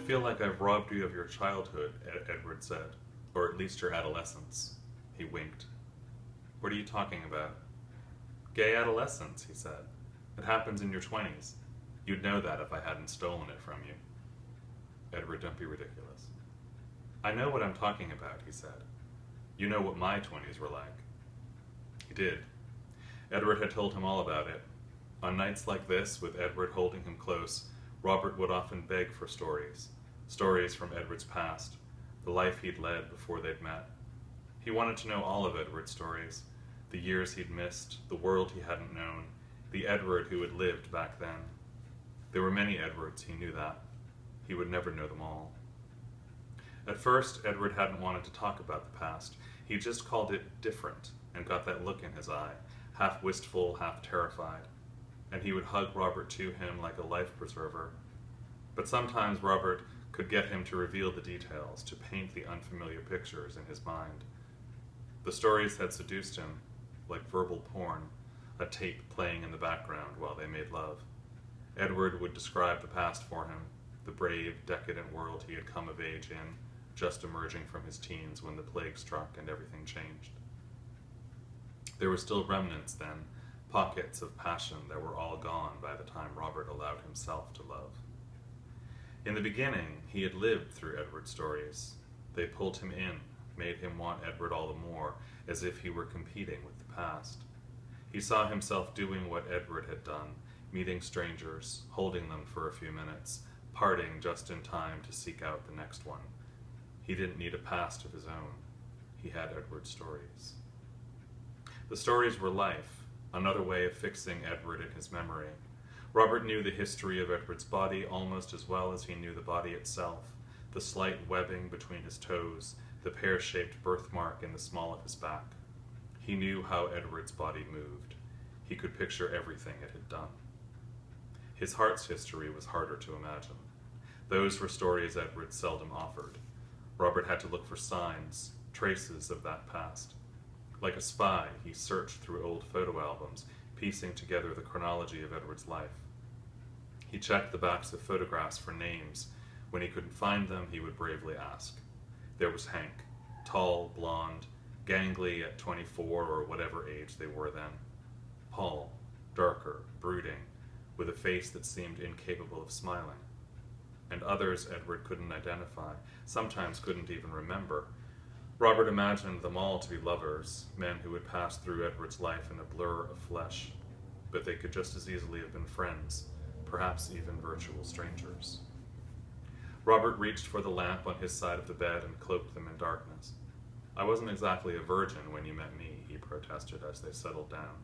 feel like I've robbed you of your childhood, Edward said, or at least your adolescence. He winked. What are you talking about? Gay adolescence, he said. It happens in your 20s. You'd know that if I hadn't stolen it from you. Edward, don't be ridiculous. I know what I'm talking about, he said. You know what my 20s were like. He did. Edward had told him all about it. On nights like this, with Edward holding him close, Robert would often beg for stories. Stories from Edward's past, the life he'd led before they'd met. He wanted to know all of Edward's stories, the years he'd missed, the world he hadn't known, the Edward who had lived back then. There were many Edwards, he knew that. He would never know them all. At first, Edward hadn't wanted to talk about the past. He just called it different and got that look in his eye, half wistful, half terrified. And he would hug Robert to him like a life preserver. But sometimes Robert could get him to reveal the details, to paint the unfamiliar pictures in his mind. The stories had seduced him, like verbal porn, a tape playing in the background while they made love. Edward would describe the past for him, the brave, decadent world he had come of age in, just emerging from his teens when the plague struck and everything changed. There were still remnants then, pockets of passion that were all gone by the time Robert allowed himself to love. In the beginning, he had lived through Edward's stories. They pulled him in, made him want Edward all the more, as if he were competing with the past. He saw himself doing what Edward had done, meeting strangers, holding them for a few minutes, parting just in time to seek out the next one. He didn't need a past of his own. He had Edward's stories. The stories were life, another way of fixing Edward in his memory. Robert knew the history of Edward's body almost as well as he knew the body itself, the slight webbing between his toes, the pear-shaped birthmark in the small of his back. He knew how Edward's body moved. He could picture everything it had done. His heart's history was harder to imagine. Those were stories Edward seldom offered. Robert had to look for signs, traces of that past. Like a spy, he searched through old photo albums, piecing together the chronology of Edward's life. He checked the backs of photographs for names. When he couldn't find them, he would bravely ask. There was Hank, tall, blonde, gangly at 24 or whatever age they were then. Paul, darker, brooding, with a face that seemed incapable of smiling. And others Edward couldn't identify, sometimes couldn't even remember. Robert imagined them all to be lovers, men who had passed through Edward's life in a blur of flesh, but they could just as easily have been friends, perhaps even virtual strangers. Robert reached for the lamp on his side of the bed and cloaked them in darkness. I wasn't exactly a virgin when you met me, he protested as they settled down.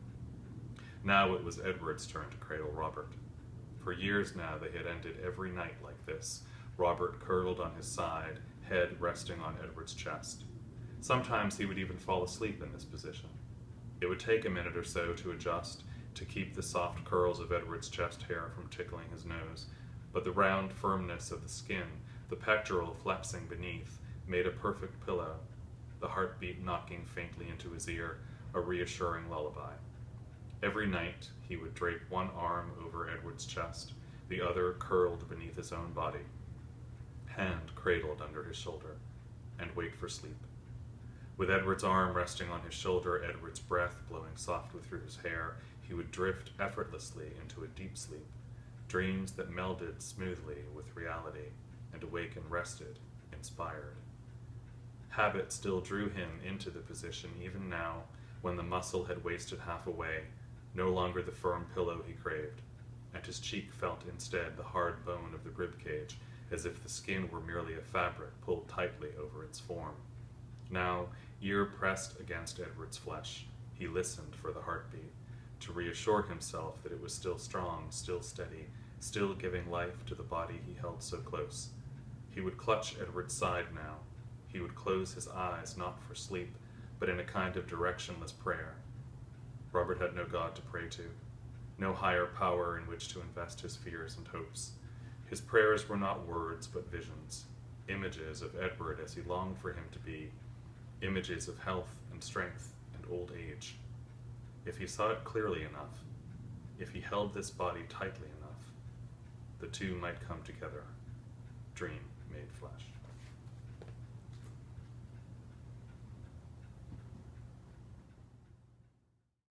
Now it was Edward's turn to cradle Robert. For years now they had ended every night like this, Robert curled on his side, head resting on Edward's chest. Sometimes he would even fall asleep in this position. It would take a minute or so to adjust, to keep the soft curls of Edward's chest hair from tickling his nose, but the round firmness of the skin, the pectoral flexing beneath, made a perfect pillow, the heartbeat knocking faintly into his ear, a reassuring lullaby. Every night he would drape one arm over Edward's chest, the other curled beneath his own body, hand cradled under his shoulder, and wait for sleep. With Edward's arm resting on his shoulder, Edward's breath blowing softly through his hair, he would drift effortlessly into a deep sleep, dreams that melded smoothly with reality, and awaken rested, inspired. Habit still drew him into the position even now, when the muscle had wasted half away, no longer the firm pillow he craved, and his cheek felt instead the hard bone of the ribcage, as if the skin were merely a fabric pulled tightly over its form. Now, ear pressed against Edward's flesh, he listened for the heartbeat, to reassure himself that it was still strong, still steady, still giving life to the body he held so close. He would clutch Edward's side now. He would close his eyes, not for sleep, but in a kind of directionless prayer. Robert had no God to pray to, no higher power in which to invest his fears and hopes. His prayers were not words, but visions, images of Edward as he longed for him to be, images of health and strength and old age. If he saw it clearly enough, if he held this body tightly enough, the two might come together. Dream. made flesh.